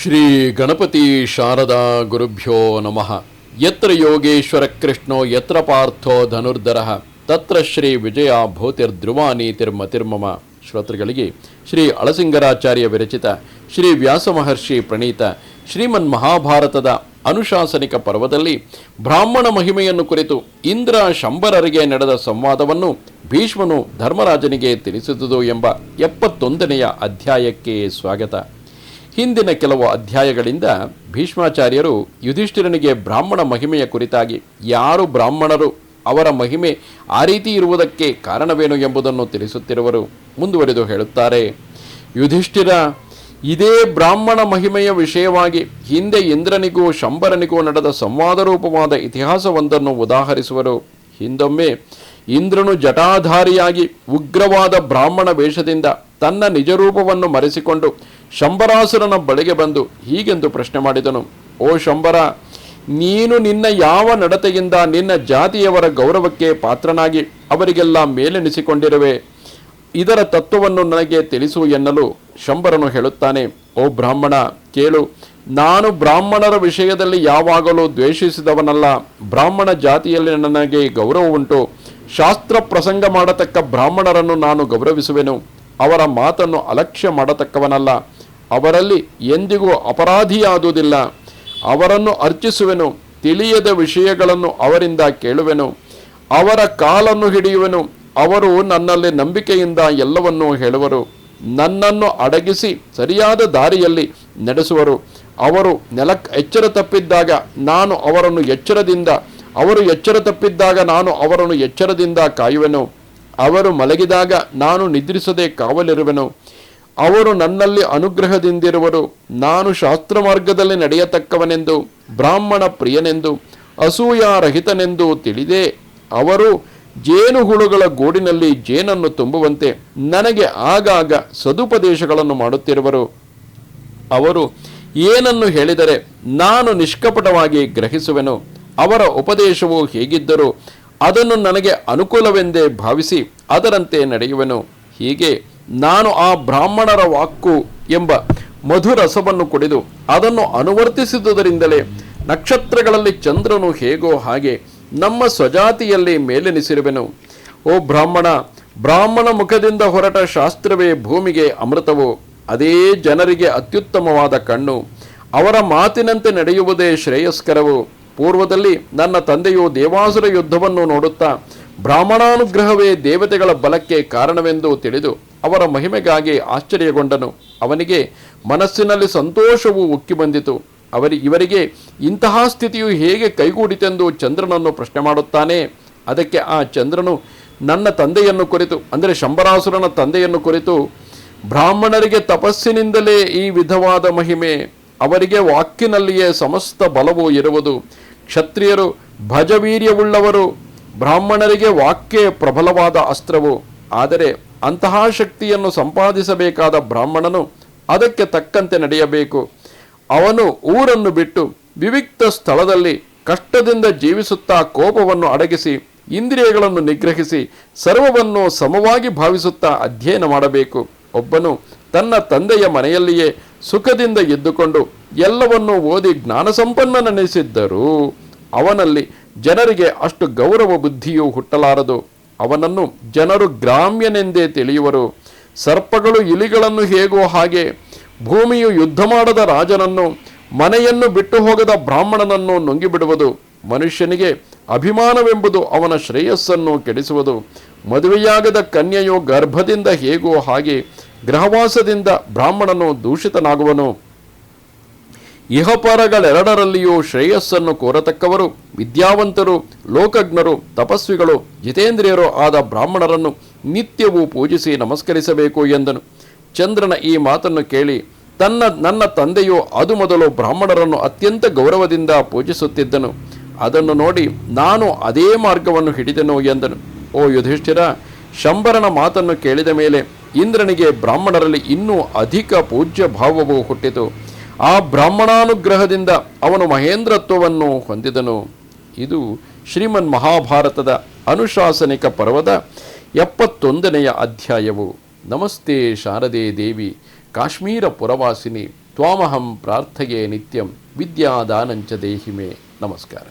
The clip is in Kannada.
ಶ್ರೀ ಗಣಪತಿ ಶಾರದಾ ಗುರುಭ್ಯೋ ನಮಃ. ಯತ್ರ ಯೋಗೇಶ್ವರ ಕೃಷ್ಣೋ ಯತ್ರ ಪಾರ್ಥೋ ಧನುರ್ಧರಃ ತತ್ರ ಶ್ರೀ ವಿಜಯ ಭೂತಿರ್ಧ್ರುವ ನೀತಿರ್ಮತಿರ್ಮಮ. ಶ್ರೋತೃಗಳಿಗೆ ಶ್ರೀ ಅಳಸಿಂಗರಾಚಾರ್ಯ ವಿರಚಿತ ಶ್ರೀ ವ್ಯಾಸ ಮಹರ್ಷಿ ಪ್ರಣೀತ ಶ್ರೀಮನ್ ಮಹಾಭಾರತದ ಅನುಶಾಸನಿಕ ಪರ್ವದಲ್ಲಿ ಬ್ರಾಹ್ಮಣ ಮಹಿಮೆಯನ್ನು ಕುರಿತು ಇಂದ್ರ ಶಂಬರರಿಗೆ ನಡೆದ ಸಂವಾದವನ್ನು ಭೀಷ್ಮನು ಧರ್ಮರಾಜನಿಗೆ ತಿಳಿಸಿದುದು ಎಂಬ 71ನೆಯ ಅಧ್ಯಾಯಕ್ಕೆ ಸ್ವಾಗತ. ಹಿಂದಿನ ಕೆಲವು ಅಧ್ಯಾಯಗಳಿಂದ ಭೀಷ್ಮಾಚಾರ್ಯರು ಯುಧಿಷ್ಠಿರನಿಗೆ ಬ್ರಾಹ್ಮಣ ಮಹಿಮೆಯ ಕುರಿತಾಗಿ ಯಾರು ಬ್ರಾಹ್ಮಣರು, ಅವರ ಮಹಿಮೆ ಆ ರೀತಿ ಇರುವುದಕ್ಕೆ ಕಾರಣವೇನು ಎಂಬುದನ್ನು ತಿಳಿಸುತ್ತಿರುವರು. ಮುಂದುವರೆದು ಹೇಳುತ್ತಾರೆ, ಯುಧಿಷ್ಠಿರ, ಇದೇ ಬ್ರಾಹ್ಮಣ ಮಹಿಮೆಯ ವಿಷಯವಾಗಿ ಹಿಂದೆ ಇಂದ್ರನಿಗೂ ಶಂಬರನಿಗೂ ನಡೆದ ಸಂವಾದರೂಪವಾದ ಇತಿಹಾಸವೊಂದನ್ನು ಉದಾಹರಿಸುವರು. ಹಿಂದೊಮ್ಮೆ ಇಂದ್ರನು ಜಟಾಧಾರಿಯಾಗಿ ಉಗ್ರವಾದ ಬ್ರಾಹ್ಮಣ ವೇಷದಿಂದ ತನ್ನ ನಿಜರೂಪವನ್ನು ಮರೆಸಿಕೊಂಡು ಶಂಬರಾಸುರನ ಬಳಿಗೆ ಬಂದು ಹೀಗೆಂದು ಪ್ರಶ್ನೆ ಮಾಡಿದನು. ಓ ಶಂಬರ, ನೀನು ನಿನ್ನ ಯಾವ ನಡತೆಯಿಂದ ನಿನ್ನ ಜಾತಿಯವರ ಗೌರವಕ್ಕೆ ಪಾತ್ರನಾಗಿ ಅವರಿಗೆಲ್ಲ ಮೇಲೆನಿಸಿಕೊಂಡಿರುವೆ? ಇದರ ತತ್ವವನ್ನು ನನಗೆ ತಿಳಿಸು ಎನ್ನಲು ಶಂಬರನು ಹೇಳುತ್ತಾನೆ, ಓ ಬ್ರಾಹ್ಮಣ, ಕೇಳು. ನಾನು ಬ್ರಾಹ್ಮಣರ ವಿಷಯದಲ್ಲಿ ಯಾವಾಗಲೂ ದ್ವೇಷಿಸಿದವನಲ್ಲ. ಬ್ರಾಹ್ಮಣ ಜಾತಿಯಲ್ಲಿ ನನಗೆ ಗೌರವವುಂಟು. ಶಾಸ್ತ್ರ ಪ್ರಸಂಗ ಮಾಡತಕ್ಕ ಬ್ರಾಹ್ಮಣರನ್ನು ನಾನು ಗೌರವಿಸುವೆನು. ಅವರ ಮಾತನ್ನು ಅಲಕ್ಷ್ಯ ಮಾಡತಕ್ಕವನಲ್ಲ. ಅವರಲ್ಲಿ ಎಂದಿಗೂ ಅಪರಾಧಿಯಾದುವುದಿಲ್ಲ. ಅವರನ್ನು ಅರ್ಚಿಸುವೆನು. ತಿಳಿಯದ ವಿಷಯಗಳನ್ನು ಅವರಿಂದ ಕೇಳುವೆನು. ಅವರ ಕಾಲನ್ನು ಹಿಡಿಯುವೆನು. ಅವರು ನನ್ನಲ್ಲಿ ನಂಬಿಕೆಯಿಂದ ಎಲ್ಲವನ್ನೂ ಹೇಳುವರು. ನನ್ನನ್ನು ಅಡಗಿಸಿ ಸರಿಯಾದ ದಾರಿಯಲ್ಲಿ ನಡೆಸುವರು. ಅವರು ಎಚ್ಚರ ತಪ್ಪಿದ್ದಾಗ ನಾನು ಅವರನ್ನು ಎಚ್ಚರದಿಂದ, ಅವರು ಎಚ್ಚರ ತಪ್ಪಿದ್ದಾಗ ನಾನು ಅವರನ್ನು ಎಚ್ಚರದಿಂದ ಕಾಯುವೆನು. ಅವರು ಮಲಗಿದಾಗ ನಾನು ನಿದ್ರಿಸದೆ ಕಾವಲಿರುವೆನು. ಅವರು ನನ್ನಲ್ಲಿ ಅನುಗ್ರಹದಿಂದಿರುವರು. ನಾನು ಶಾಸ್ತ್ರ ಮಾರ್ಗದಲ್ಲಿ ನಡೆಯತಕ್ಕವನೆಂದು, ಬ್ರಾಹ್ಮಣ ಪ್ರಿಯನೆಂದು, ಅಸೂಯಾರಹಿತನೆಂದು ತಿಳಿದೇ ಅವರು ಜೇನುಹುಳುಗಳ ಗೂಡಿನಲ್ಲಿ ಜೇನನ್ನು ತುಂಬುವಂತೆ ನನಗೆ ಆಗಾಗ ಸದುಪದೇಶಗಳನ್ನು ಮಾಡುತ್ತಿರುವರು. ಅವರು ಏನನ್ನು ಹೇಳಿದರೆ ನಾನು ನಿಷ್ಕಪಟವಾಗಿ ಗ್ರಹಿಸುವೆನು. ಅವರ ಉಪದೇಶವು ಹೇಗಿದ್ದರೂ ಅದನ್ನು ನನಗೆ ಅನುಕೂಲವೆಂದೇ ಭಾವಿಸಿ ಅದರಂತೆ ನಡೆಯುವೆನು. ಹೀಗೆ ನಾನು ಆ ಬ್ರಾಹ್ಮಣರ ವಾಕ್ಕು ಎಂಬ ಮಧುರಸವನ್ನು ಕುಡಿದು ಅದನ್ನು ಅನುವರ್ತಿಸಿದುದರಿಂದಲೇ ನಕ್ಷತ್ರಗಳಲ್ಲಿ ಚಂದ್ರನು ಹೇಗೋ ಹಾಗೆ ನಮ್ಮ ಸ್ವಜಾತಿಯಲ್ಲಿ ಮೇಲೆನಿಸಿರುವೆನು. ಓ ಬ್ರಾಹ್ಮಣ, ಬ್ರಾಹ್ಮಣ ಮುಖದಿಂದ ಹೊರಟ ಶಾಸ್ತ್ರವೇ ಭೂಮಿಗೆ ಅಮೃತವು. ಅದೇ ಜನರಿಗೆ ಅತ್ಯುತ್ತಮವಾದ ಕಣ್ಣು. ಅವರ ಮಾತಿನಂತೆ ನಡೆಯುವುದೇ ಶ್ರೇಯಸ್ಕರವು. ಪೂರ್ವದಲ್ಲಿ ನನ್ನ ತಂದೆಯು ದೇವಾಸುರ ಯುದ್ಧವನ್ನು ನೋಡುತ್ತಾ ಬ್ರಾಹ್ಮಣಾನುಗ್ರಹವೇ ದೇವತೆಗಳ ಬಲಕ್ಕೆ ಕಾರಣವೆಂದು ತಿಳಿದು ಅವರ ಮಹಿಮೆಗಾಗಿ ಆಶ್ಚರ್ಯಗೊಂಡನು. ಅವನಿಗೆ ಮನಸ್ಸಿನಲ್ಲಿ ಸಂತೋಷವು ಉಕ್ಕಿ ಬಂದಿತು. ಇವರಿಗೆ ಇಂತಹ ಸ್ಥಿತಿಯು ಹೇಗೆ ಕೈಗೂಡಿತೆಂದು ಚಂದ್ರನನ್ನು ಪ್ರಶ್ನೆ ಮಾಡುತ್ತಾನೆ. ಅದಕ್ಕೆ ಆ ಚಂದ್ರನು ನನ್ನ ತಂದೆಯನ್ನು ಕುರಿತು, ಅಂದರೆ ಶಂಬರಾಸುರನ ತಂದೆಯನ್ನು ಕುರಿತು, ಬ್ರಾಹ್ಮಣರಿಗೆ ತಪಸ್ಸಿನಿಂದಲೇ ಈ ವಿಧವಾದ ಮಹಿಮೆ. ಅವರಿಗೆ ವಾಕ್ಕಿನಲ್ಲಿಯೇ ಸಮಸ್ತ ಬಲವು ಇರುವುದು. ಕ್ಷತ್ರಿಯರು ಭಜವೀರ್ಯವುಳ್ಳವರು. ಬ್ರಾಹ್ಮಣರಿಗೆ ವಾಕ್ಯೇ ಪ್ರಬಲವಾದ ಅಸ್ತ್ರವು. ಆದರೆ ಅಂತಹ ಶಕ್ತಿಯನ್ನು ಸಂಪಾದಿಸಬೇಕಾದ ಬ್ರಾಹ್ಮಣನು ಅದಕ್ಕೆ ತಕ್ಕಂತೆ ನಡೆಯಬೇಕು. ಅವನು ಊರನ್ನು ಬಿಟ್ಟು ವಿವಿಕ್ತ ಸ್ಥಳದಲ್ಲಿ ಕಷ್ಟದಿಂದ ಜೀವಿಸುತ್ತಾ ಕೋಪವನ್ನು ಅಡಗಿಸಿ ಇಂದ್ರಿಯಗಳನ್ನು ನಿಗ್ರಹಿಸಿ ಸರ್ವವನ್ನು ಸಮವಾಗಿ ಭಾವಿಸುತ್ತಾ ಅಧ್ಯಯನ ಮಾಡಬೇಕು. ಒಬ್ಬನು ತನ್ನ ತಂದೆಯ ಮನೆಯಲ್ಲಿಯೇ ಸುಖದಿಂದ ಇದ್ದುಕೊಂಡು ಎಲ್ಲವನ್ನೂ ಓದಿ ಜ್ಞಾನಸಂಪನ್ನನೆನಿಸಿದ್ದರೂ ಅವನಲ್ಲಿ ಜನರಿಗೆ ಅಷ್ಟು ಗೌರವ ಬುದ್ಧಿಯೂ ಹುಟ್ಟಲಾರದು. ಅವನನ್ನು ಜನರು ಗ್ರಾಮ್ಯನೆಂದೇ ತಿಳಿಯುವರು. ಸರ್ಪಗಳು ಇಲಿಗಳನ್ನು ಹೇಗೋ ಹಾಗೆ ಭೂಮಿಯು ಯುದ್ಧ ಮಾಡದ ರಾಜನನ್ನು, ಮನೆಯನ್ನು ಬಿಟ್ಟು ಹೋಗದ ಬ್ರಾಹ್ಮಣನನ್ನು ನುಂಗಿಬಿಡುವುದು. ಮನುಷ್ಯನಿಗೆ ಅಭಿಮಾನವೆಂಬುದು ಅವನ ಶ್ರೇಯಸ್ಸನ್ನು ಕೆಡಿಸುವುದು. ಮದುವೆಯಾಗದ ಕನ್ಯೆಯು ಗರ್ಭದಿಂದ ಹೇಗೋ ಹಾಗೆ ಗೃಹವಾಸದಿಂದ ಬ್ರಾಹ್ಮಣನು ದೂಷಿತನಾಗುವನು. ಇಹಪರಗಳೆರಡರಲ್ಲಿಯೂ ಶ್ರೇಯಸ್ಸನ್ನು ಕೋರತಕ್ಕವರು, ವಿದ್ಯಾವಂತರು, ಲೋಕಜ್ಞರು, ತಪಸ್ವಿಗಳು, ಜಿತೇಂದ್ರಿಯರು ಆದ ಬ್ರಾಹ್ಮಣರನ್ನು ನಿತ್ಯವೂ ಪೂಜಿಸಿ ನಮಸ್ಕರಿಸಬೇಕು ಎಂದನು. ಚಂದ್ರನ ಈ ಮಾತನ್ನು ಕೇಳಿ ನನ್ನ ತಂದೆಯು ಅದು ಮೊದಲು ಬ್ರಾಹ್ಮಣರನ್ನು ಅತ್ಯಂತ ಗೌರವದಿಂದ ಪೂಜಿಸುತ್ತಿದ್ದನು. ಅದನ್ನು ನೋಡಿ ನಾನು ಅದೇ ಮಾರ್ಗವನ್ನು ಹಿಡಿದೆನು ಎಂದನು. ಓ ಯುಧಿಷ್ಠಿರ, ಶಂಬರನ ಮಾತನ್ನು ಕೇಳಿದ ಮೇಲೆ ಇಂದ್ರನಿಗೆ ಬ್ರಾಹ್ಮಣರಲ್ಲಿ ಇನ್ನೂ ಅಧಿಕ ಪೂಜ್ಯ ಭಾವವು ಹುಟ್ಟಿತು. ಆ ಬ್ರಾಹ್ಮಣಾನುಗ್ರಹದಿಂದ ಅವನು ಮಹೇಂದ್ರತ್ವವನ್ನು ಹೊಂದಿದನು. ಇದು ಶ್ರೀಮನ್ ಮಹಾಭಾರತದ ಅನುಶಾಸನಿಕ ಪರ್ವದ 71ನೆಯ ಅಧ್ಯಾಯವು. ನಮಸ್ತೆ ಶಾರದೆ ದೇವಿ, ಕಾಶ್ಮೀರ ಪುರವಾಸಿನಿ, ತ್ವಾಮಹಂ ಪ್ರಾರ್ಥಯೇ ನಿತ್ಯಂ ವಿದ್ಯಾದಾನಂಚ ದೇಹಿ ಮೇ. ನಮಸ್ಕಾರ.